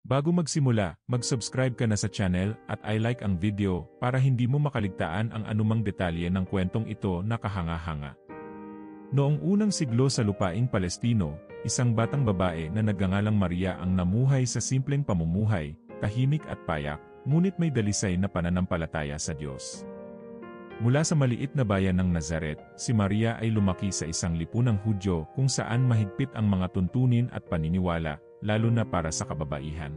Bago magsimula, mag-subscribe ka na sa channel at i-like ang video para hindi mo makaligtaan ang anumang detalye ng kwentong ito na kahanga-hanga. Noong unang siglo sa lupaing Palestino, isang batang babae na nagngangalang Maria ang namuhay sa simpleng pamumuhay, tahimik at payak, ngunit may dalisay na pananampalataya sa Diyos. Mula sa maliit na bayan ng Nazaret, si Maria ay lumaki sa isang lipunang Hudyo kung saan mahigpit ang mga tuntunin at paniniwala, lalo na para sa kababaihan.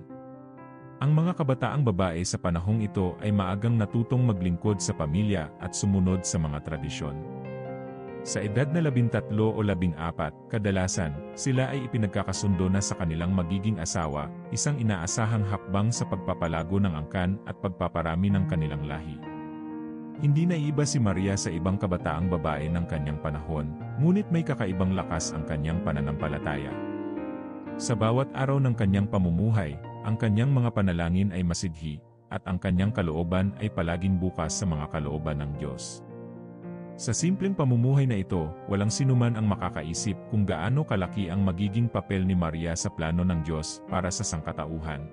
Ang mga kabataang babae sa panahong ito ay maagang natutong maglingkod sa pamilya at sumunod sa mga tradisyon. Sa edad na 13 o 14, kadalasan, sila ay ipinagkakasundo na sa kanilang magiging asawa, isang inaasahang hakbang sa pagpapalago ng angkan at pagpaparami ng kanilang lahi. Hindi naiiba si Maria sa ibang kabataang babae ng kanyang panahon, ngunit may kakaibang lakas ang kanyang pananampalataya. Sa bawat araw ng kanyang pamumuhay, ang kanyang mga panalangin ay masidhi, at ang kanyang kalooban ay palaging bukas sa mga kalooban ng Diyos. Sa simpleng pamumuhay na ito, walang sinuman ang makakaisip kung gaano kalaki ang magiging papel ni Maria sa plano ng Diyos para sa sangkatauhan.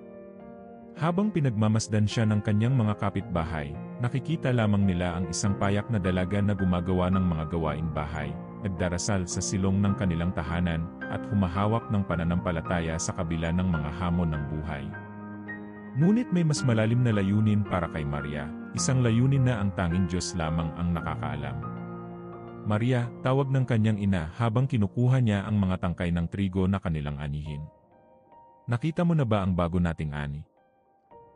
Habang pinagmamasdan siya ng kanyang mga kapitbahay, nakikita lamang nila ang isang payak na dalaga na gumagawa ng mga gawaing bahay, nagdarasal sa silong ng kanilang tahanan, at humahawak ng pananampalataya sa kabila ng mga hamon ng buhay. Ngunit may mas malalim na layunin para kay Maria, isang layunin na ang tanging Diyos lamang ang nakakaalam. Maria, tawag ng kanyang ina habang kinukuha niya ang mga tangkay ng trigo na kanilang anihin. Nakita mo na ba ang bago nating ani?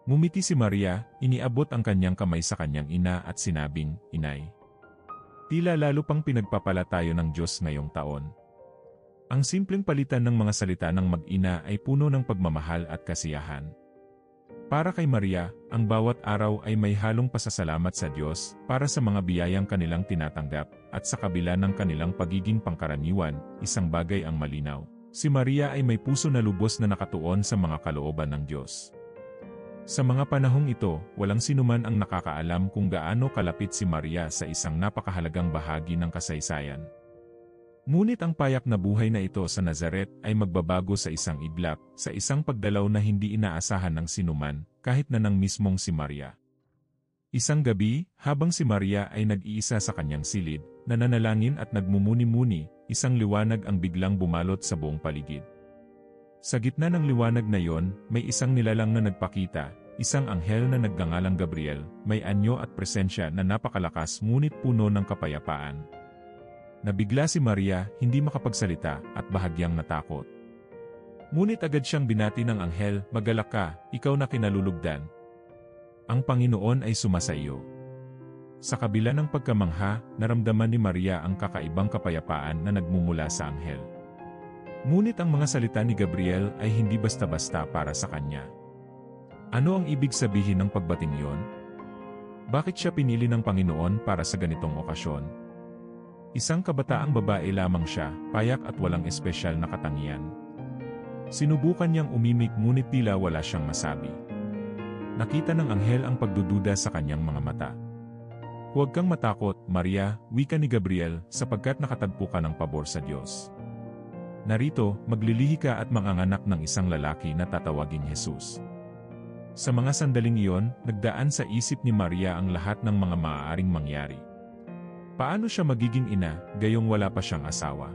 Ngumiti si Maria, iniabot ang kanyang kamay sa kanyang ina at sinabing, "Inay." Tila lalo pang pinagpapala tayo ng Diyos ngayong taon. Ang simpleng palitan ng mga salita ng mag-ina ay puno ng pagmamahal at kasiyahan. Para kay Maria, ang bawat araw ay may halong pasasalamat sa Diyos para sa mga biyayang kanilang tinatanggap, at sa kabila ng kanilang pagiging pangkaraniwan, isang bagay ang malinaw. Si Maria ay may puso na lubos na nakatuon sa mga kalooban ng Diyos. Sa mga panahong ito, walang sinuman ang nakakaalam kung gaano kalapit si Maria sa isang napakahalagang bahagi ng kasaysayan. Ngunit ang payak na buhay na ito sa Nazaret ay magbabago sa isang iglap, sa isang pagdalaw na hindi inaasahan ng sinuman, kahit na ng mismong si Maria. Isang gabi, habang si Maria ay nag-iisa sa kanyang silid, nananalangin at nagmumuni-muni, isang liwanag ang biglang bumalot sa buong paligid. Sa gitna ng liwanag na yon, may isang nilalang na nagpakita, isang anghel na nagngangalang Gabriel, may anyo at presensya na napakalakas ngunit puno ng kapayapaan. Nabigla si Maria, hindi makapagsalita, at bahagyang natakot. Ngunit agad siyang binati ng anghel, "Magalak ka, ikaw na kinalulugdan. Ang Panginoon ay sumasa iyo." Sa kabila ng pagkamangha, naramdaman ni Maria ang kakaibang kapayapaan na nagmumula sa anghel. Ngunit ang mga salita ni Gabriel ay hindi basta-basta para sa kanya. Ano ang ibig sabihin ng pagbating yon? Bakit siya pinili ng Panginoon para sa ganitong okasyon? Isang kabataang babae lamang siya, payak at walang espesyal na katangian. Sinubukan niyang umimik ngunit tila wala siyang masabi. Nakita ng anghel ang pagdududa sa kanyang mga mata. "Huwag kang matakot, Maria," wika ni Gabriel, "sapagkat nakatagpo ka ng pabor sa Diyos. Narito, maglilihi ka at manganganak ng isang lalaki na tatawaging Jesus." Sa mga sandaling iyon, nagdaan sa isip ni Maria ang lahat ng mga maaaring mangyari. Paano siya magiging ina, gayong wala pa siyang asawa?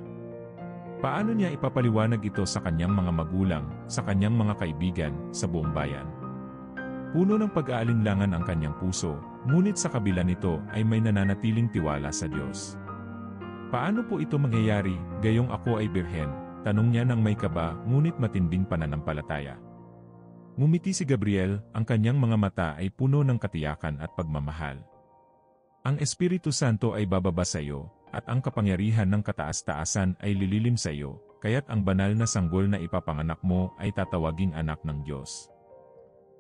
Paano niya ipapaliwanag ito sa kanyang mga magulang, sa kanyang mga kaibigan, sa buong bayan? Puno ng pag-aalinlangan ang kanyang puso, ngunit sa kabila nito ay may nananatiling tiwala sa Diyos. "Paano po ito mangyayari, gayong ako ay birhen?" tanong niya ng may kaba, ngunit matinding pananampalataya. Ngumiti si Gabriel, ang kanyang mga mata ay puno ng katiyakan at pagmamahal. "Ang Espiritu Santo ay bababa sa iyo, at ang kapangyarihan ng kataas-taasan ay lililim sa iyo, kaya't ang banal na sanggol na ipapanganak mo ay tatawaging anak ng Diyos."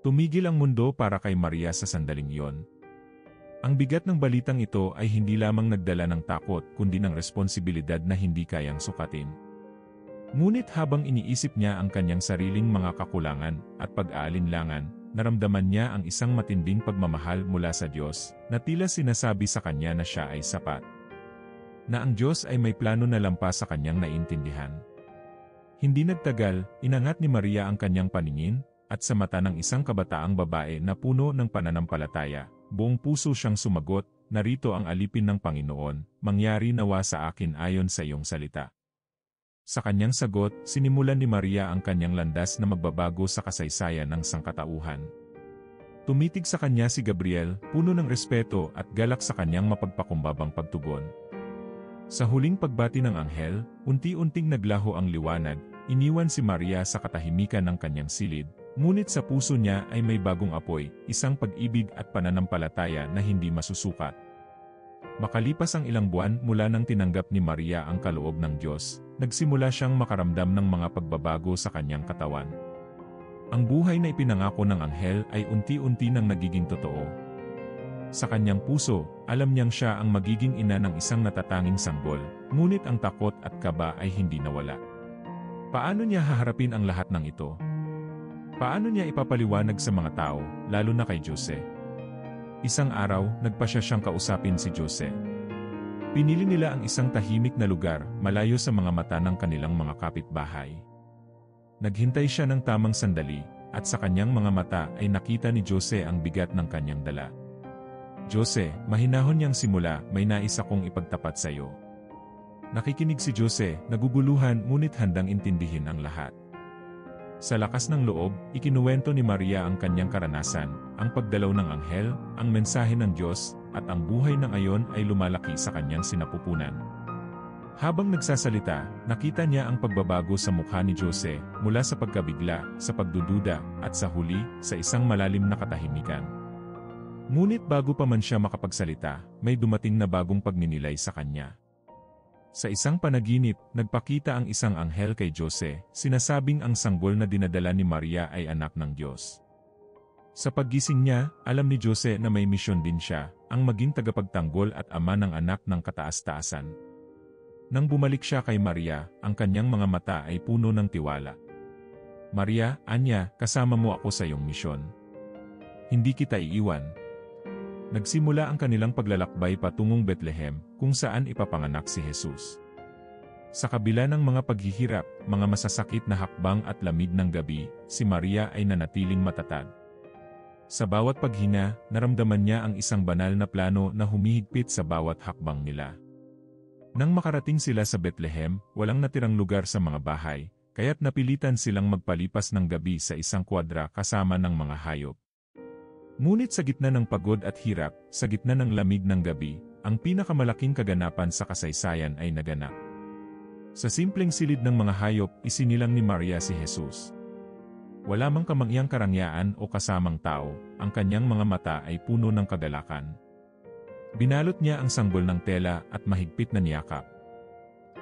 Tumigil ang mundo para kay Maria sa sandaling iyon. Ang bigat ng balitang ito ay hindi lamang nagdala ng takot kundi ng responsibilidad na hindi kayang sukatin. Ngunit habang iniisip niya ang kanyang sariling mga kakulangan at pag-aalinlangan, naramdaman niya ang isang matinding pagmamahal mula sa Diyos, na tila sinasabi sa kanya na siya ay sapat. Na ang Diyos ay may plano na lampas sa kanyang naiintindihan. Hindi nagtagal, inangat ni Maria ang kanyang paningin, at sa mata ng isang kabataang babae na puno ng pananampalataya, buong puso siyang sumagot, "Narito ang alipin ng Panginoon, mangyari nawa sa akin ayon sa iyong salita." Sa kanyang sagot, sinimulan ni Maria ang kanyang landas na magbabago sa kasaysayan ng sangkatauhan. Tumitig sa kanya si Gabriel, puno ng respeto at galak sa kanyang mapagpakumbabang pagtugon. Sa huling pagbati ng anghel, unti-unting naglaho ang liwanag, iniwan si Maria sa katahimikan ng kanyang silid, ngunit sa puso niya ay may bagong apoy, isang pag-ibig at pananampalataya na hindi masusukat. Makalipas ang ilang buwan mula nang tinanggap ni Maria ang kaloob ng Diyos, nagsimula siyang makaramdam ng mga pagbabago sa kanyang katawan. Ang buhay na ipinangako ng anghel ay unti-unti nang nagiging totoo. Sa kanyang puso, alam niyang siya ang magiging ina ng isang natatanging sanggol, ngunit ang takot at kaba ay hindi nawala. Paano niya haharapin ang lahat ng ito? Paano niya ipapaliwanag sa mga tao, lalo na kay Jose? Isang araw, nagpasya siyang kausapin si Jose. Pinili nila ang isang tahimik na lugar, malayo sa mga mata ng kanilang mga kapitbahay. Naghintay siya ng tamang sandali, at sa kanyang mga mata ay nakita ni Jose ang bigat ng kanyang dala. "Jose, mahinahon niyang simula, may nais akong ipagtapat sa iyo." Nakikinig si Jose, naguguluhan ngunit handang intindihin ang lahat. Sa lakas ng loob, ikinuwento ni Maria ang kanyang karanasan, ang pagdalaw ng anghel, ang mensahe ng Diyos, at ang buhay ng ayon ay lumalaki sa kanyang sinapupunan. Habang nagsasalita, nakita niya ang pagbabago sa mukha ni Jose, mula sa pagkabigla, sa pagdududa, at sa huli, sa isang malalim na katahimikan. Ngunit bago pa man siya makapagsalita, may dumating na bagong pagninilay sa kanya. Sa isang panaginip, nagpakita ang isang anghel kay Jose, sinasabing ang sanggol na dinadala ni Maria ay anak ng Diyos. Sa paggising niya, alam ni Jose na may misyon din siya, ang maging tagapagtanggol at ama ng anak ng kataas-taasan. Nang bumalik siya kay Maria, ang kanyang mga mata ay puno ng tiwala. "Maria, anya, kasama mo ako sa iyong misyon. Hindi kita iiwan." Nagsimula ang kanilang paglalakbay patungong Bethlehem, kung saan ipapanganak si Jesus. Sa kabila ng mga paghihirap, mga masasakit na hakbang at lamig ng gabi, si Maria ay nanatiling matatag. Sa bawat paghina, naramdaman niya ang isang banal na plano na humihigpit sa bawat hakbang nila. Nang makarating sila sa Bethlehem, walang natirang lugar sa mga bahay, kaya't napilitan silang magpalipas ng gabi sa isang kwadra kasama ng mga hayop. Ngunit sa gitna ng pagod at hirap, sa gitna ng lamig ng gabi, ang pinakamalaking kaganapan sa kasaysayan ay naganap. Sa simpleng silid ng mga hayop, isinilang ni Maria si Jesus. Wala mang kamangyang karangyaan o kasamang tao, ang kanyang mga mata ay puno ng kagalakan. Binalot niya ang sanggol ng tela at mahigpit na niyakap.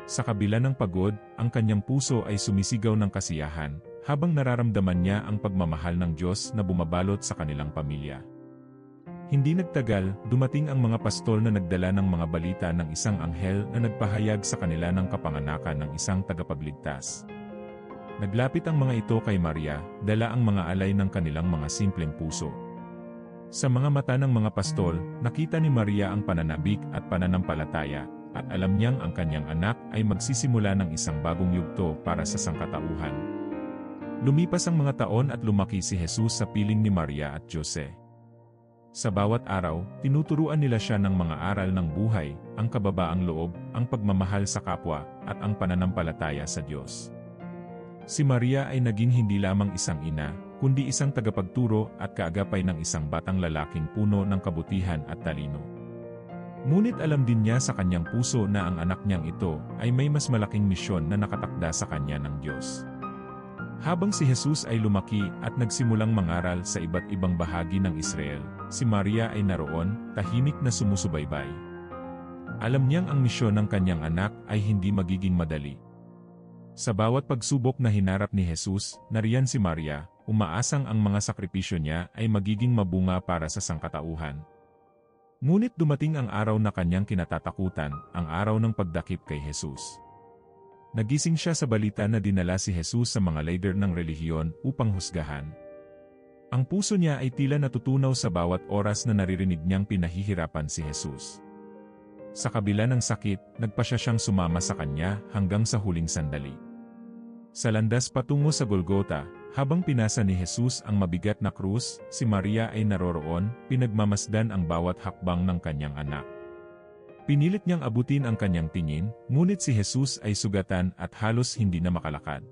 Sa kabila ng pagod, ang kanyang puso ay sumisigaw ng kasiyahan, habang nararamdaman niya ang pagmamahal ng Diyos na bumabalot sa kanilang pamilya. Hindi nagtagal, dumating ang mga pastol na nagdala ng mga balita ng isang anghel na nagpahayag sa kanila ng kapanganakan ng isang tagapagligtas. Naglapit ang mga ito kay Maria, dala ang mga alay ng kanilang mga simpleng puso. Sa mga mata ng mga pastol, nakita ni Maria ang pananabik at pananampalataya, at alam niyang ang kanyang anak ay magsisimula ng isang bagong yugto para sa sangkatauhan. Lumipas ang mga taon at lumaki si Jesus sa piling ni Maria at Jose. Sa bawat araw, tinuturuan nila siya ng mga aral ng buhay, ang kababaang loob, ang pagmamahal sa kapwa, at ang pananampalataya sa Diyos. Si Maria ay naging hindi lamang isang ina, kundi isang tagapagturo at kaagapay ng isang batang lalaking puno ng kabutihan at talino. Ngunit alam din niya sa kanyang puso na ang anak niyang ito ay may mas malaking misyon na nakatakda sa kanya ng Diyos. Habang si Jesus ay lumaki at nagsimulang mangaral sa iba't ibang bahagi ng Israel, si Maria ay naroon, tahimik na sumusubaybay. Alam niyang ang misyon ng kanyang anak ay hindi magiging madali. Sa bawat pagsubok na hinarap ni Jesus, nariyan si Maria, umaasang ang mga sakripisyo niya ay magiging mabunga para sa sangkatauhan. Ngunit dumating ang araw na kanyang kinatatakutan, ang araw ng pagdakip kay Jesus. Nagising siya sa balita na dinala si Jesus sa mga leader ng relihiyon upang husgahan. Ang puso niya ay tila natutunaw sa bawat oras na naririnig niyang pinahihirapan si Jesus. Sa kabila ng sakit, nagpasya siyang sumama sa kanya hanggang sa huling sandali. Sa landas patungo sa Golgota, Habang pinasa ni Jesus ang mabigat na krus, si Maria ay naroroon, pinagmamasdan ang bawat hakbang ng kanyang anak. Pinilit niyang abutin ang kanyang tingin, ngunit si Jesus ay sugatan at halos hindi na makalakad.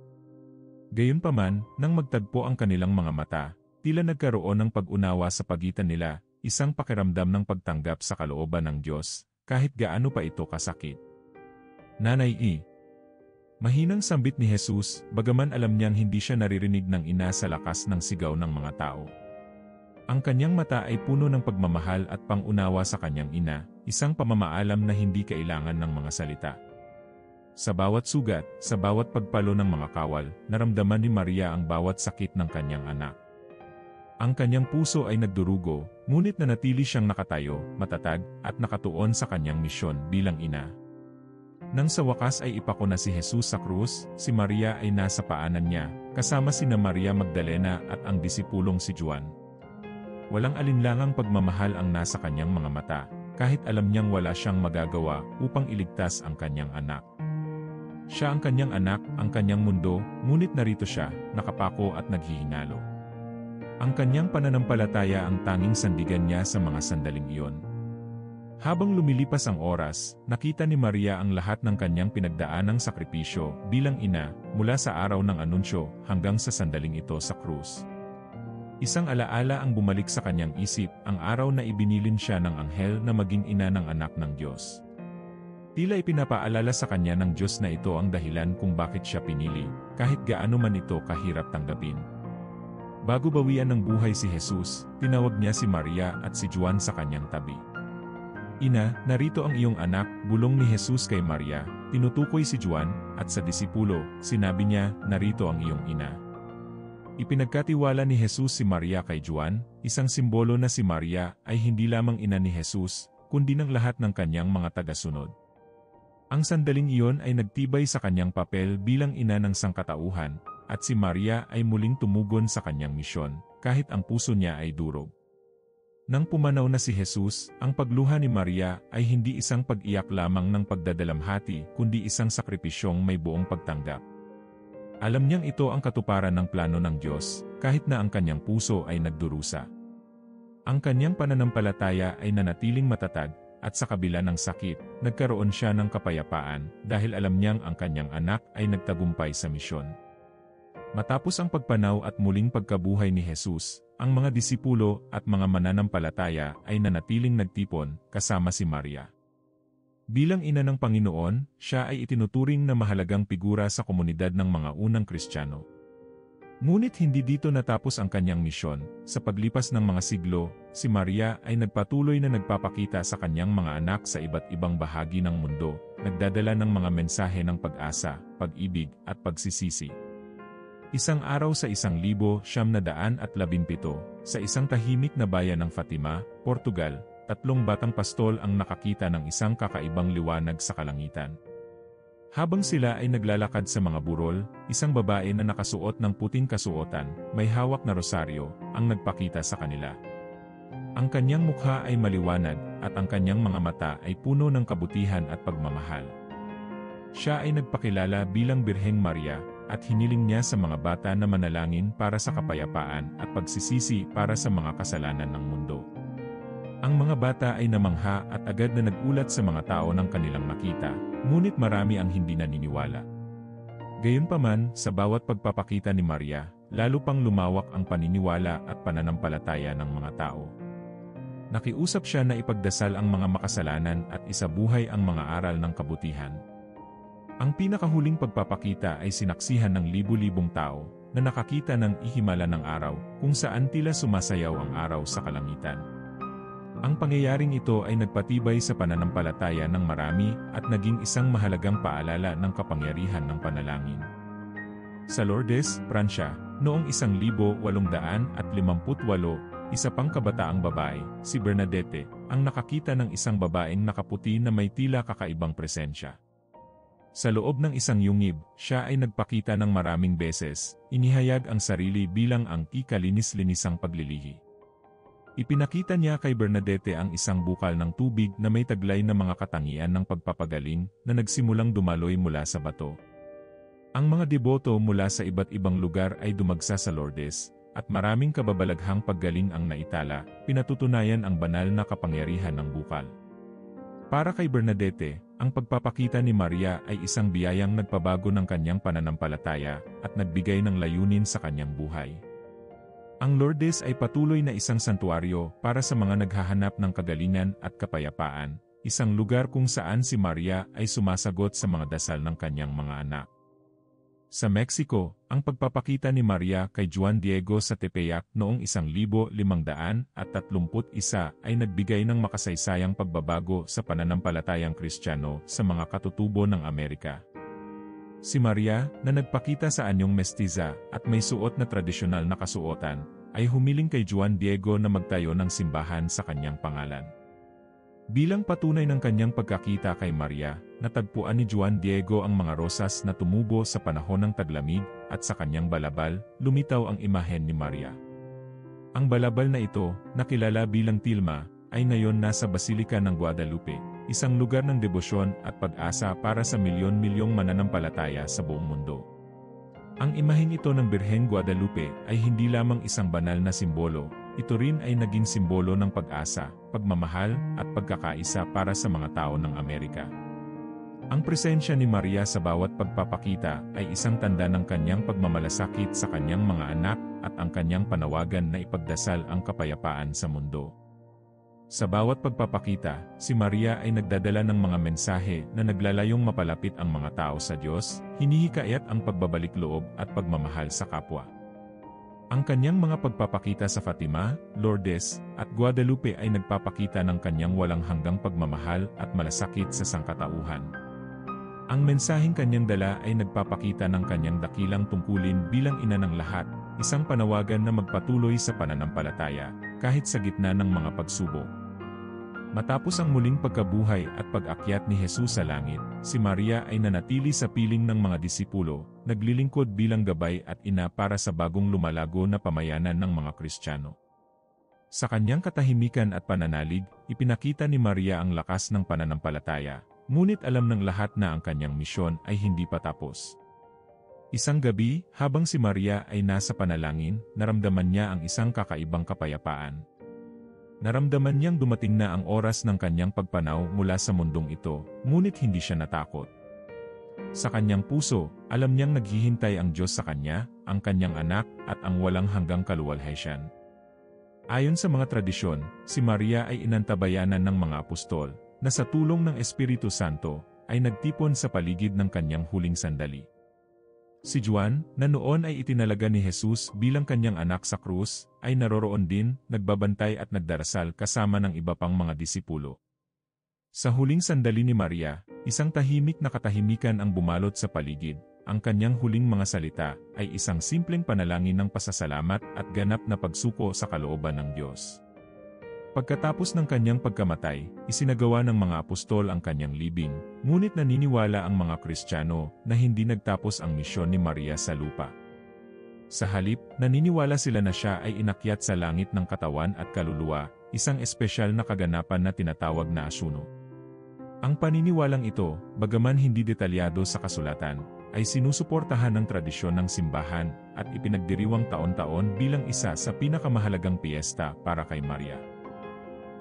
Gayunpaman, nang magtagpo ang kanilang mga mata, tila nagkaroon ng pag-unawa sa pagitan nila, isang pakiramdam ng pagtanggap sa kalooban ng Diyos, kahit gaano pa ito kasakit. Nanay E. Mahinang sambit ni Jesus, bagaman alam niyang hindi siya naririnig ng ina sa lakas ng sigaw ng mga tao. Ang kanyang mata ay puno ng pagmamahal at pangunawa sa kanyang ina, isang pamamaalam na hindi kailangan ng mga salita. Sa bawat sugat, sa bawat pagpalo ng mga kawal, naramdaman ni Maria ang bawat sakit ng kanyang anak. Ang kanyang puso ay nagdurugo, ngunit nanatili siyang nakatayo, matatag, at nakatuon sa kanyang misyon bilang ina. Nang sa wakas ay ipako na si Jesus sa krus, si Maria ay nasa paanan niya, kasama sina Maria Magdalena at ang disipulong si Juan. Walang alinlangang pagmamahal ang nasa kanyang mga mata, kahit alam niyang wala siyang magagawa upang iligtas ang kanyang anak. Siya ang kanyang anak, ang kanyang mundo, ngunit narito siya, nakapako at naghihinalo. Ang kanyang pananampalataya ang tanging sandigan niya sa mga sandaling iyon. Habang lumilipas ang oras, nakita ni Maria ang lahat ng kanyang pinagdaanang sakripisyo bilang ina, mula sa araw ng anunsyo hanggang sa sandaling ito sa krus. Isang alaala ang bumalik sa kanyang isip, ang araw na ibinilin siya ng anghel na maging ina ng anak ng Diyos. Tila ipinapaalala sa kanya ng Diyos na ito ang dahilan kung bakit siya pinili, kahit gaano man ito kahirap tanggapin. Bago bawian ng buhay si Jesus, tinawag niya si Maria at si Juan sa kanyang tabi. Ina, narito ang iyong anak, bulong ni Jesus kay Maria, tinutukoy si Juan, at sa disipulo, sinabi niya, narito ang iyong ina. Ipinagkatiwala ni Jesus si Maria kay Juan, isang simbolo na si Maria ay hindi lamang ina ni Jesus, kundi ng lahat ng kanyang mga tagasunod. Ang sandaling iyon ay nagtibay sa kanyang papel bilang ina ng sangkatauhan, at si Maria ay muling tumugon sa kanyang misyon, kahit ang puso niya ay durog. Nang pumanaw na si Jesus, ang pagluha ni Maria ay hindi isang pag-iyak lamang ng pagdadalamhati kundi isang sakripisyong may buong pagtanggap. Alam niyang ito ang katuparan ng plano ng Diyos, kahit na ang kanyang puso ay nagdurusa. Ang kanyang pananampalataya ay nanatiling matatag, at sa kabila ng sakit, nagkaroon siya ng kapayapaan dahil alam niyang ang kanyang anak ay nagtagumpay sa misyon. Matapos ang pagpanaw at muling pagkabuhay ni Jesus, ang mga disipulo at mga mananampalataya ay nanatiling nagtipon kasama si Maria. Bilang ina ng Panginoon, siya ay itinuturing na mahalagang figura sa komunidad ng mga unang Kristiyano. Ngunit hindi dito natapos ang kanyang misyon. Sa paglipas ng mga siglo, si Maria ay nagpatuloy na nagpapakita sa kanyang mga anak sa iba't ibang bahagi ng mundo, nagdadala ng mga mensahe ng pag-asa, pag-ibig, at pagsisisi. Isang araw sa 1917, sa isang tahimik na bayan ng Fatima, Portugal, 3 batang pastol ang nakakita ng isang kakaibang liwanag sa kalangitan. Habang sila ay naglalakad sa mga burol, isang babae na nakasuot ng puting kasuotan, may hawak na rosaryo, ang nagpakita sa kanila. Ang kanyang mukha ay maliwanag, at ang kanyang mga mata ay puno ng kabutihan at pagmamahal. Siya ay nagpakilala bilang Birheng Maria, at hiniling niya sa mga bata na manalangin para sa kapayapaan at pagsisisi para sa mga kasalanan ng mundo. Ang mga bata ay namangha at agad na nagulat sa mga tao ng kanilang nakita, ngunit marami ang hindi naniniwala. Gayunpaman, sa bawat pagpapakita ni Maria, lalo pang lumawak ang paniniwala at pananampalataya ng mga tao. Nakiusap siya na ipagdasal ang mga makasalanan at isabuhay ang mga aral ng kabutihan. Ang pinakahuling pagpapakita ay sinaksihan ng libu-libong tao na nakakita ng ihimala ng araw kung saan tila sumasayaw ang araw sa kalangitan. Ang pangyayaring ito ay nagpatibay sa pananampalataya ng marami at naging isang mahalagang paalala ng kapangyarihan ng panalangin. Sa Lourdes, Pransya, noong 1858, isa pang kabataang babae, si Bernadette, ang nakakita ng isang babaeng nakaputi na may tila kakaibang presensya. Sa loob ng isang yungib, siya ay nagpakita ng maraming beses, inihayag ang sarili bilang ang ikalinis-linisang paglilihi. Ipinakita niya kay Bernadette ang isang bukal ng tubig na may taglay na mga katangian ng pagpapagaling na nagsimulang dumaloy mula sa bato. Ang mga deboto mula sa iba't ibang lugar ay dumagsa sa Lourdes, at maraming kababalaghang paggaling ang naitala, pinatutunayan ang banal na kapangyarihan ng bukal. Para kay Bernadette, ang pagpapakita ni Maria ay isang biyayang nagpabago ng kanyang pananampalataya at nagbigay ng layunin sa kanyang buhay. Ang Lourdes ay patuloy na isang santuaryo para sa mga naghahanap ng kagalingan at kapayapaan, isang lugar kung saan si Maria ay sumasagot sa mga dasal ng kanyang mga anak. Sa Mexico, ang pagpapakita ni Maria kay Juan Diego sa Tepeyac noong 1531 ay nagbigay ng makasaysayang pagbabago sa pananampalatayang Kristiyano sa mga katutubo ng Amerika. Si Maria, na nagpakita sa anyong mestiza at may suot na tradisyonal na kasuotan, ay humiling kay Juan Diego na magtayo ng simbahan sa kanyang pangalan. Bilang patunay ng kanyang pagkakita kay Maria, natagpuan ni Juan Diego ang mga rosas na tumubo sa panahon ng taglamig at sa kanyang balabal, lumitaw ang imahen ni Maria. Ang balabal na ito, na kilala bilang tilma, ay ngayon nasa Basilika ng Guadalupe, isang lugar ng debosyon at pag-asa para sa milyon-milyong mananampalataya sa buong mundo. Ang imaheng ito ng Birheng Guadalupe ay hindi lamang isang banal na simbolo, ito rin ay naging simbolo ng pag-asa, pagmamahal, at pagkakaisa para sa mga tao ng Amerika. Ang presensya ni Maria sa bawat pagpapakita ay isang tanda ng kanyang pagmamalasakit sa kanyang mga anak at ang kanyang panawagan na ipagdasal ang kapayapaan sa mundo. Sa bawat pagpapakita, si Maria ay nagdadala ng mga mensahe na naglalayong mapalapit ang mga tao sa Diyos, hinihikayat ang pagbabalik loob at pagmamahal sa kapwa. Ang kanyang mga pagpapakita sa Fatima, Lourdes, at Guadalupe ay nagpapakita ng kanyang walang hanggang pagmamahal at malasakit sa sangkatauhan. Ang mensaheng kanyang dala ay nagpapakita ng kanyang dakilang tungkulin bilang ina ng lahat, isang panawagan na magpatuloy sa pananampalataya, kahit sa gitna ng mga pagsubok. Matapos ang muling pagkabuhay at pag-akyat ni Jesus sa langit, si Maria ay nanatili sa piling ng mga disipulo, naglilingkod bilang gabay at ina para sa bagong lumalago na pamayanan ng mga Kristiyano. Sa kanyang katahimikan at pananalig, ipinakita ni Maria ang lakas ng pananampalataya, ngunit alam ng lahat na ang kanyang misyon ay hindi pa tapos. Isang gabi, habang si Maria ay nasa panalangin, naramdaman niya ang isang kakaibang kapayapaan. Naramdaman niyang dumating na ang oras ng kanyang pagpanaw mula sa mundong ito, ngunit hindi siya natakot. Sa kanyang puso, alam niyang naghihintay ang Diyos sa kanya, ang kanyang anak, at ang walang hanggang kaluwalhatian. Ayon sa mga tradisyon, si Maria ay inantabayanan ng mga apostol, na sa tulong ng Espiritu Santo, ay nagtipon sa paligid ng kanyang huling sandali. Si Juan, na noon ay itinalaga ni Jesus bilang kanyang anak sa krus, ay naroroon din, nagbabantay at nagdarasal kasama ng iba pang mga disipulo. Sa huling sandali ni Maria, isang tahimik na katahimikan ang bumalot sa paligid. Ang kanyang huling mga salita ay isang simpleng panalangin ng pasasalamat at ganap na pagsuko sa kalooban ng Diyos. Pagkatapos ng kanyang pagkamatay, isinagawa ng mga apostol ang kanyang libing, ngunit naniniwala ang mga Kristiyano na hindi nagtapos ang misyon ni Maria sa lupa. Sa halip, naniniwala sila na siya ay inakyat sa langit ng katawan at kaluluwa, isang espesyal na kaganapan na tinatawag na asuno. Ang paniniwalang ito, bagaman hindi detalyado sa kasulatan, ay sinusuportahan ng tradisyon ng simbahan at ipinagdiriwang taon-taon bilang isa sa pinakamahalagang piyesta para kay Maria.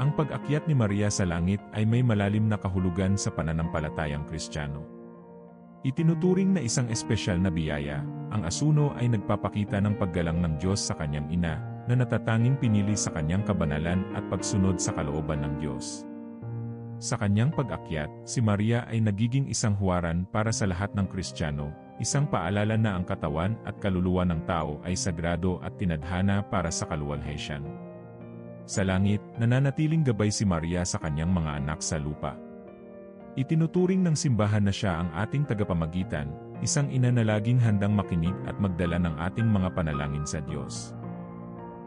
Ang pag-akyat ni Maria sa langit ay may malalim na kahulugan sa pananampalatayang Kristiyano. Itinuturing na isang espesyal na biyaya, ang asuno ay nagpapakita ng paggalang ng Diyos sa kanyang ina, na natatanging pinili sa kanyang kabanalan at pagsunod sa kalooban ng Diyos. Sa kanyang pag-akyat, si Maria ay nagiging isang huwaran para sa lahat ng Kristiyano, isang paalala na ang katawan at kaluluwa ng tao ay sagrado at tinadhana para sa kaluwalhatian. Sa langit, nananatiling gabay si Maria sa kanyang mga anak sa lupa. Itinuturing ng simbahan na siya ang ating tagapamagitan, isang ina na laging handang makinig at magdala ng ating mga panalangin sa Diyos.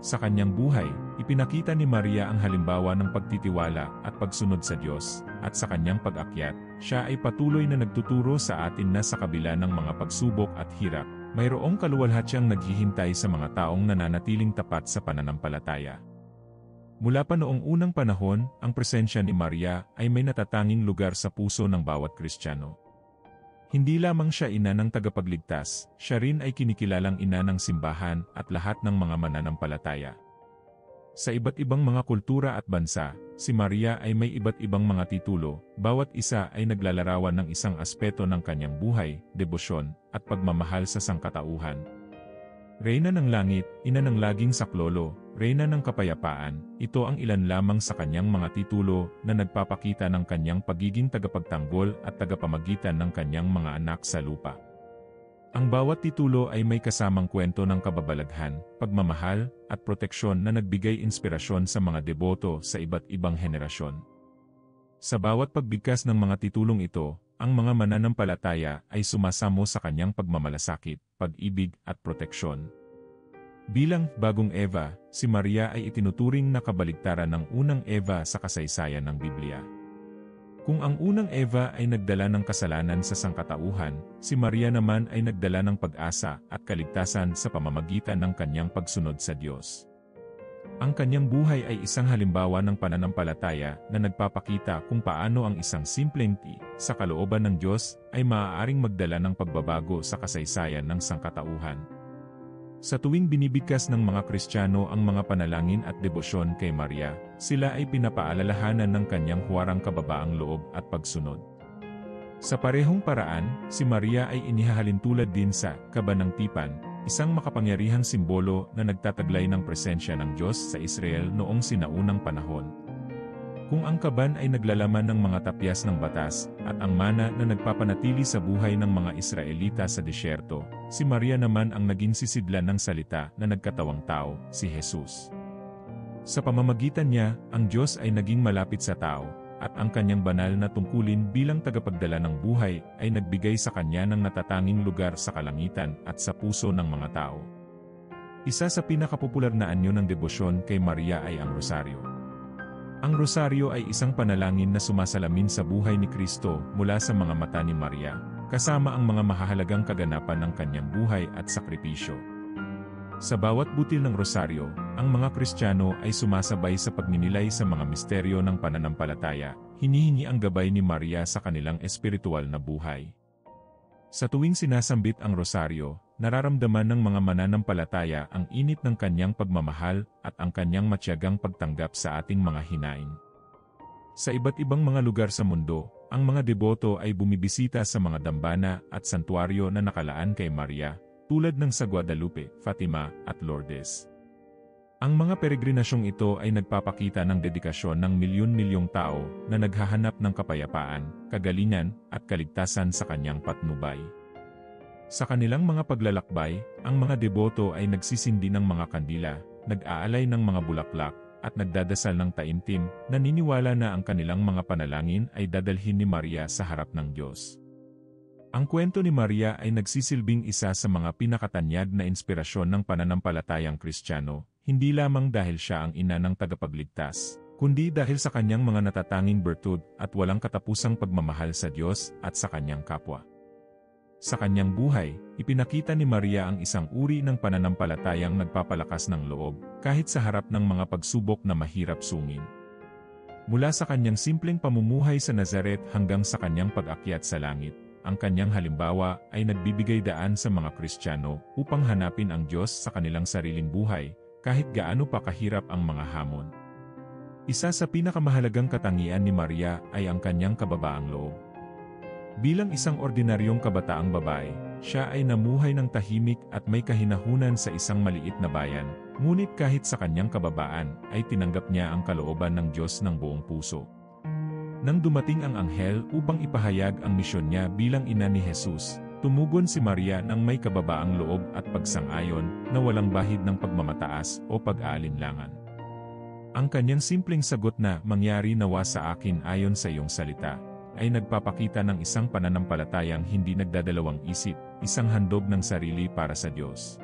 Sa kanyang buhay, ipinakita ni Maria ang halimbawa ng pagtitiwala at pagsunod sa Diyos, at sa kanyang pag-akyat, siya ay patuloy na nagtuturo sa atin na sa kabila ng mga pagsubok at hirap, mayroong kaluwalhatiang naghihintay sa mga taong nananatiling tapat sa pananampalataya. Mula pa noong unang panahon, ang presensya ni Maria ay may natatanging lugar sa puso ng bawat Kristiyano. Hindi lamang siya ina ng tagapagligtas, siya rin ay kinikilalang ina ng simbahan at lahat ng mga mananampalataya. Sa iba't ibang mga kultura at bansa, si Maria ay may iba't ibang mga titulo, bawat isa ay naglalarawan ng isang aspeto ng kanyang buhay, debosyon, at pagmamahal sa sangkatauhan. Reyna ng Langit, Ina ng Laging Saklolo, Reyna ng Kapayapaan, ito ang ilan lamang sa kanyang mga titulo na nagpapakita ng kanyang pagiging tagapagtanggol at tagapamagitan ng kanyang mga anak sa lupa. Ang bawat titulo ay may kasamang kwento ng kababalaghan, pagmamahal, at proteksyon na nagbigay inspirasyon sa mga deboto sa iba't ibang henerasyon. Sa bawat pagbigkas ng mga titulong ito, ang mga mananampalataya ay sumasamo sa kanyang pagmamalasakit, pag-ibig at proteksyon. Bilang bagong Eva, si Maria ay itinuturing na kabaligtaran ng unang Eva sa kasaysayan ng Biblia. Kung ang unang Eva ay nagdala ng kasalanan sa sangkatauhan, si Maria naman ay nagdala ng pag-asa at kaligtasan sa pamamagitan ng kanyang pagsunod sa Diyos. Ang kanyang buhay ay isang halimbawa ng pananampalataya na nagpapakita kung paano ang isang simpleng sa kalooban ng Diyos ay maaaring magdala ng pagbabago sa kasaysayan ng sangkatauhan. Sa tuwing binibigkas ng mga Kristiyano ang mga panalangin at debosyon kay Maria, sila ay pinapaalalahanan ng kanyang huwarang kababaang loob at pagsunod. Sa parehong paraan, si Maria ay inihahalintulad din sa Kaban ng Tipan, isang makapangyarihang simbolo na nagtataglay ng presensya ng Diyos sa Israel noong sinaunang panahon. Kung ang kaban ay naglalaman ng mga tapyas ng batas, at ang mana na nagpapanatili sa buhay ng mga Israelita sa disyerto, si Maria naman ang naging sisidlan ng salita na nagkatawang tao, si Jesus. Sa pamamagitan niya, ang Diyos ay naging malapit sa tao, at ang kanyang banal na tungkulin bilang tagapagdala ng buhay ay nagbigay sa kanya ng natatanging lugar sa kalangitan at sa puso ng mga tao. Isa sa pinakapopular na anyo ng debosyon kay Maria ay ang rosaryo. Ang rosaryo ay isang panalangin na sumasalamin sa buhay ni Kristo mula sa mga mata ni Maria, kasama ang mga mahahalagang kaganapan ng kanyang buhay at sakripisyo. Sa bawat butil ng rosaryo, ang mga Kristiyano ay sumasabay sa pagninilay sa mga misteryo ng pananampalataya, hinihingi ang gabay ni Maria sa kanilang espiritual na buhay. Sa tuwing sinasambit ang rosaryo, nararamdaman ng mga mananampalataya ang init ng kanyang pagmamahal at ang kanyang matiyagang pagtanggap sa ating mga hinaing. Sa iba't ibang mga lugar sa mundo, ang mga deboto ay bumibisita sa mga dambana at santuaryo na nakalaan kay Maria, tulad ng sa Guadalupe, Fatima, at Lourdes. Ang mga peregrinasyong ito ay nagpapakita ng dedikasyon ng milyon-milyong tao na naghahanap ng kapayapaan, kagalingan, at kaligtasan sa kanyang patnubay. Sa kanilang mga paglalakbay, ang mga deboto ay nagsisindi ng mga kandila, nag-aalay ng mga bulaklak, at nagdadasal ng taimtim, naniniwala na ang kanilang mga panalangin ay dadalhin ni Maria sa harap ng Diyos. Ang kwento ni Maria ay nagsisilbing isa sa mga pinakatanyag na inspirasyon ng pananampalatayang Kristiyano, hindi lamang dahil siya ang ina ng tagapagligtas, kundi dahil sa kanyang mga natatanging bertud at walang katapusang pagmamahal sa Diyos at sa kanyang kapwa. Sa kanyang buhay, ipinakita ni Maria ang isang uri ng pananampalatayang nagpapalakas ng loob, kahit sa harap ng mga pagsubok na mahirap sungin. Mula sa kanyang simpleng pamumuhay sa Nazaret hanggang sa kanyang pag-akyat sa langit, ang kanyang halimbawa ay nagbibigay daan sa mga Kristiyano upang hanapin ang Diyos sa kanilang sariling buhay, kahit gaano pa kahirap ang mga hamon. Isa sa pinakamahalagang katangian ni Maria ay ang kanyang kababaang loob. Bilang isang ordinaryong kabataang babae, siya ay namuhay ng tahimik at may kahinahunan sa isang maliit na bayan, ngunit kahit sa kanyang kababaan, ay tinanggap niya ang kalooban ng Diyos ng buong puso. Nang dumating ang anghel upang ipahayag ang misyon niya bilang ina ni Jesus, tumugon si Maria ng may kababaang loob at pagsang-ayon na walang bahid ng pagmamataas o pag-aalinlangan. Ang kanyang simpleng sagot na, "Mangyari nawa sa akin ayon sa iyong salita," ay nagpapakita ng isang pananampalatayang hindi nagdadalawang isip, isang handog ng sarili para sa Diyos.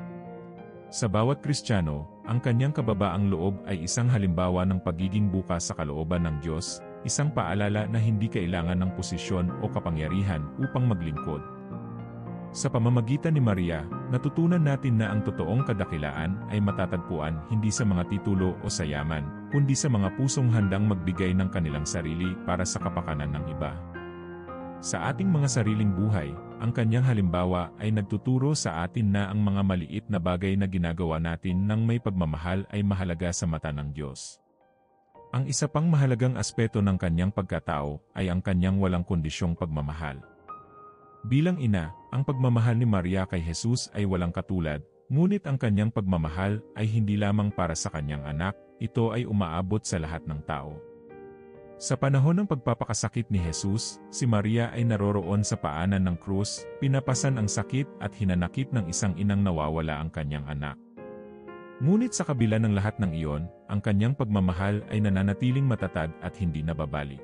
Sa bawat Kristiyano, ang kanyang kababaang loob ay isang halimbawa ng pagiging bukas sa kalooban ng Diyos, isang paalala na hindi kailangan ng posisyon o kapangyarihan upang maglingkod. Sa pamamagitan ni Maria, natutunan natin na ang totoong kadakilaan ay matatagpuan hindi sa mga titulo o sa yaman, kundi sa mga pusong handang magbigay ng kanilang sarili para sa kapakanan ng iba. Sa ating mga sariling buhay, ang kanyang halimbawa ay nagtuturo sa atin na ang mga maliit na bagay na ginagawa natin ng may pagmamahal ay mahalaga sa mata ng Diyos. Ang isa pang mahalagang aspeto ng kanyang pagkatao ay ang kanyang walang kondisyong pagmamahal. Bilang ina, ang pagmamahal ni Maria kay Jesus ay walang katulad, ngunit ang kanyang pagmamahal ay hindi lamang para sa kanyang anak, ito ay umaabot sa lahat ng tao. Sa panahon ng pagpapakasakit ni Jesus, si Maria ay naroroon sa paanan ng krus, pinapasan ang sakit at hinanakit ng isang inang nawawala ang kanyang anak. Ngunit sa kabila ng lahat ng iyon, ang kanyang pagmamahal ay nananatiling matatag at hindi nababali.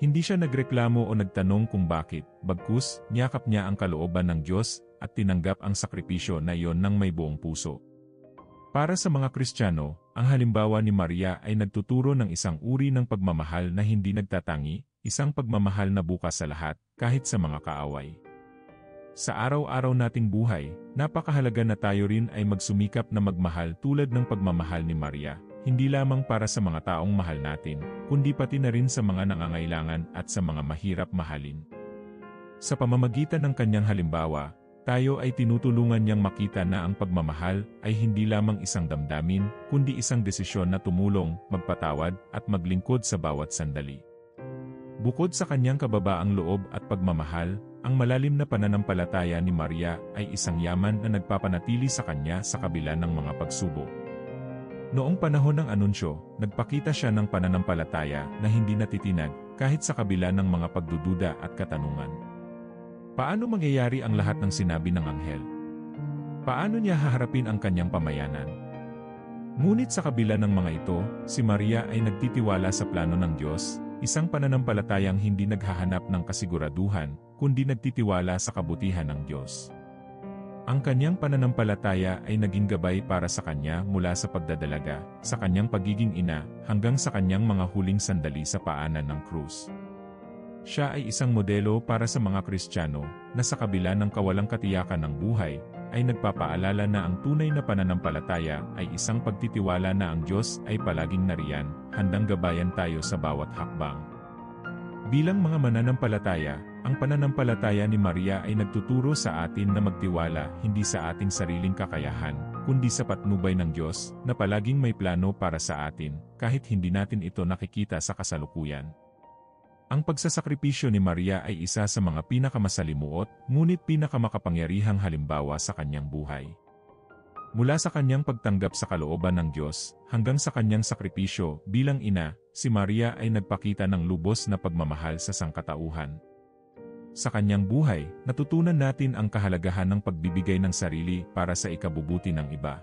Hindi siya nagreklamo o nagtanong kung bakit, bagkus, niyakap niya ang kalooban ng Diyos at tinanggap ang sakripisyo na iyon ng may buong puso. Para sa mga Kristiyano, ang halimbawa ni Maria ay nagtuturo ng isang uri ng pagmamahal na hindi nagtatangi, isang pagmamahal na bukas sa lahat, kahit sa mga kaaway. Sa araw-araw nating buhay, napakahalaga na tayo rin ay magsumikap na magmahal tulad ng pagmamahal ni Maria, hindi lamang para sa mga taong mahal natin, kundi pati na rin sa mga nangangailangan at sa mga mahirap mahalin. Sa pamamagitan ng kanyang halimbawa, tayo ay tinutulungan niyang makita na ang pagmamahal ay hindi lamang isang damdamin, kundi isang desisyon na tumulong, magpatawad, at maglingkod sa bawat sandali. Bukod sa kanyang kababaang loob at pagmamahal, ang malalim na pananampalataya ni Maria ay isang yaman na nagpapanatili sa kanya sa kabila ng mga pagsubok. Noong panahon ng anunsyo, nagpakita siya ng pananampalataya na hindi natitinag kahit sa kabila ng mga pagdududa at katanungan. Paano mangyayari ang lahat ng sinabi ng anghel? Paano niya haharapin ang kanyang pamayanan? Ngunit sa kabila ng mga ito, si Maria ay nagtitiwala sa plano ng Diyos, isang pananampalatayang hindi naghahanap ng kasiguraduhan, kundi nagtitiwala sa kabutihan ng Diyos. Ang kanyang pananampalataya ay naging gabay para sa kanya mula sa pagdadalaga, sa kanyang pagiging ina, hanggang sa kanyang mga huling sandali sa paanan ng krus. Siya ay isang modelo para sa mga Kristiyano na sa kabila ng kawalang katiyakan ng buhay, ay nagpapaalala na ang tunay na pananampalataya ay isang pagtitiwala na ang Diyos ay palaging nariyan, handang gabayan tayo sa bawat hakbang. Bilang mga mananampalataya, ang pananampalataya ni Maria ay nagtuturo sa atin na magtiwala hindi sa ating sariling kakayahan, kundi sa patnubay ng Diyos na palaging may plano para sa atin, kahit hindi natin ito nakikita sa kasalukuyan. Ang pagsasakripisyo ni Maria ay isa sa mga pinakamasalimuot, ngunit pinakamakapangyarihang halimbawa sa kanyang buhay. Mula sa kanyang pagtanggap sa kalooban ng Diyos, hanggang sa kanyang sakripisyo bilang ina, si Maria ay nagpakita ng lubos na pagmamahal sa sangkatauhan. Sa kanyang buhay, natutunan natin ang kahalagahan ng pagbibigay ng sarili para sa ikabubuti ng iba.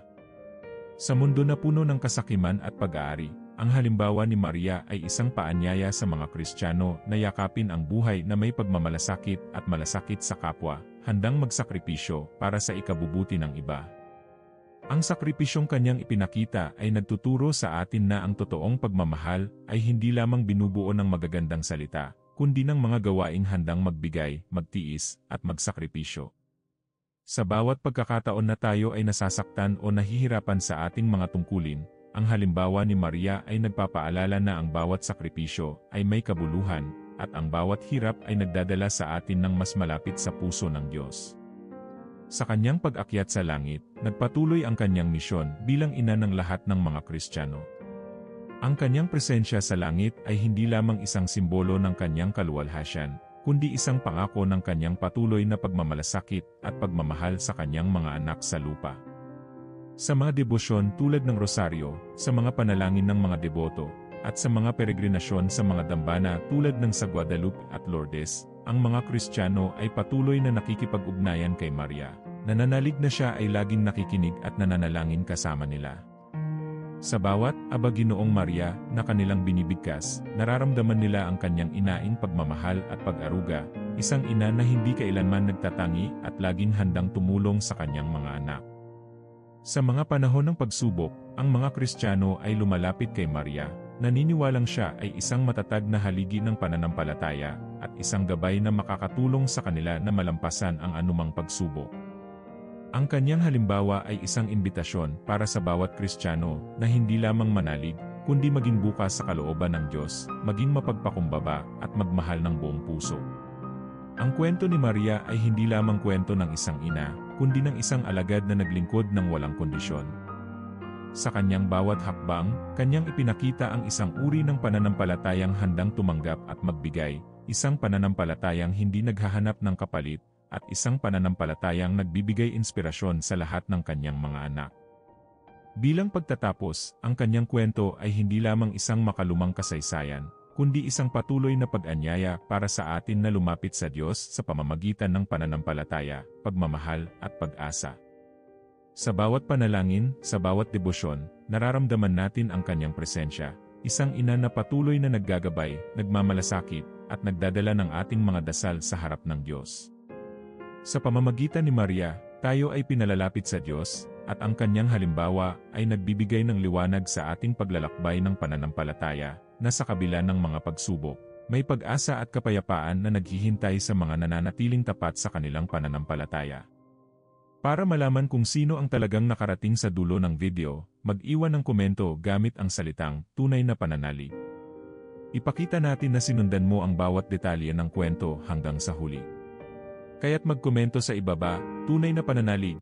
Sa mundo na puno ng kasakiman at pag-aari, ang halimbawa ni Maria ay isang paanyaya sa mga Kristiyano na yakapin ang buhay na may pagmamalasakit at malasakit sa kapwa, handang magsakripisyo para sa ikabubuti ng iba. Ang sakripisyong kanyang ipinakita ay nagtuturo sa atin na ang totoong pagmamahal ay hindi lamang binubuo ng magagandang salita, kundi ng mga gawaing handang magbigay, magtiis, at magsakripisyo. Sa bawat pagkakataon na tayo ay nasasaktan o nahihirapan sa ating mga tungkulin, ang halimbawa ni Maria ay nagpapaalala na ang bawat sakripisyo ay may kabuluhan, at ang bawat hirap ay nagdadala sa atin ng mas malapit sa puso ng Diyos. Sa kanyang pag-akyat sa langit, nagpatuloy ang kanyang misyon bilang ina ng lahat ng mga Kristiyano. Ang kanyang presensya sa langit ay hindi lamang isang simbolo ng kanyang kaluwalhasyan, kundi isang pangako ng kanyang patuloy na pagmamalasakit at pagmamahal sa kanyang mga anak sa lupa. Sa mga debosyon tulad ng rosaryo, sa mga panalangin ng mga deboto, at sa mga peregrinasyon sa mga dambana tulad ng sa Guadalupe at Lourdes, ang mga Kristiyano ay patuloy na nakikipag-ugnayan kay Maria. Nananalig na siya ay laging nakikinig at nananalangin kasama nila. Sa bawat Aba-Ginoong Maria na kanilang binibigkas, nararamdaman nila ang kanyang inaing pagmamahal at pag-aruga, isang ina na hindi kailanman nagtatangi at laging handang tumulong sa kanyang mga anak. Sa mga panahon ng pagsubok, ang mga Kristiyano ay lumalapit kay Maria, naniniwalang siya ay isang matatag na haligi ng pananampalataya at isang gabay na makakatulong sa kanila na malampasan ang anumang pagsubok. Ang kanyang halimbawa ay isang imbitasyon para sa bawat Kristiyano na hindi lamang manalig, kundi maging bukas sa kalooban ng Diyos, maging mapagpakumbaba at magmahal ng buong puso. Ang kwento ni Maria ay hindi lamang kwento ng isang ina, kundi ng isang alagad na naglingkod ng walang kondisyon. Sa kanyang bawat hakbang, kanyang ipinakita ang isang uri ng pananampalatayang handang tumanggap at magbigay, isang pananampalatayang hindi naghahanap ng kapalit, at isang pananampalatayang nagbibigay inspirasyon sa lahat ng kanyang mga anak. Bilang pagtatapos, ang kanyang kwento ay hindi lamang isang makalumang kasaysayan, kundi isang patuloy na pag-anyaya para sa atin na lumapit sa Diyos sa pamamagitan ng pananampalataya, pagmamahal, at pag-asa. Sa bawat panalangin, sa bawat debosyon, nararamdaman natin ang kanyang presensya, isang ina na patuloy na naggagabay, nagmamalasakit, at nagdadala ng ating mga dasal sa harap ng Diyos. Sa pamamagitan ni Maria, tayo ay pinalalapit sa Diyos, at ang kanyang halimbawa ay nagbibigay ng liwanag sa ating paglalakbay ng pananampalataya, na sa kabila ng mga pagsubok, may pag-asa at kapayapaan na naghihintay sa mga nananatiling tapat sa kanilang pananampalataya. Para malaman kung sino ang talagang nakarating sa dulo ng video, mag-iwan ng komento gamit ang salitang tunay na pananalig. Ipakita natin na sinundan mo ang bawat detalye ng kwento hanggang sa huli. Kaya't magkomento sa ibaba, tunay na pananalig,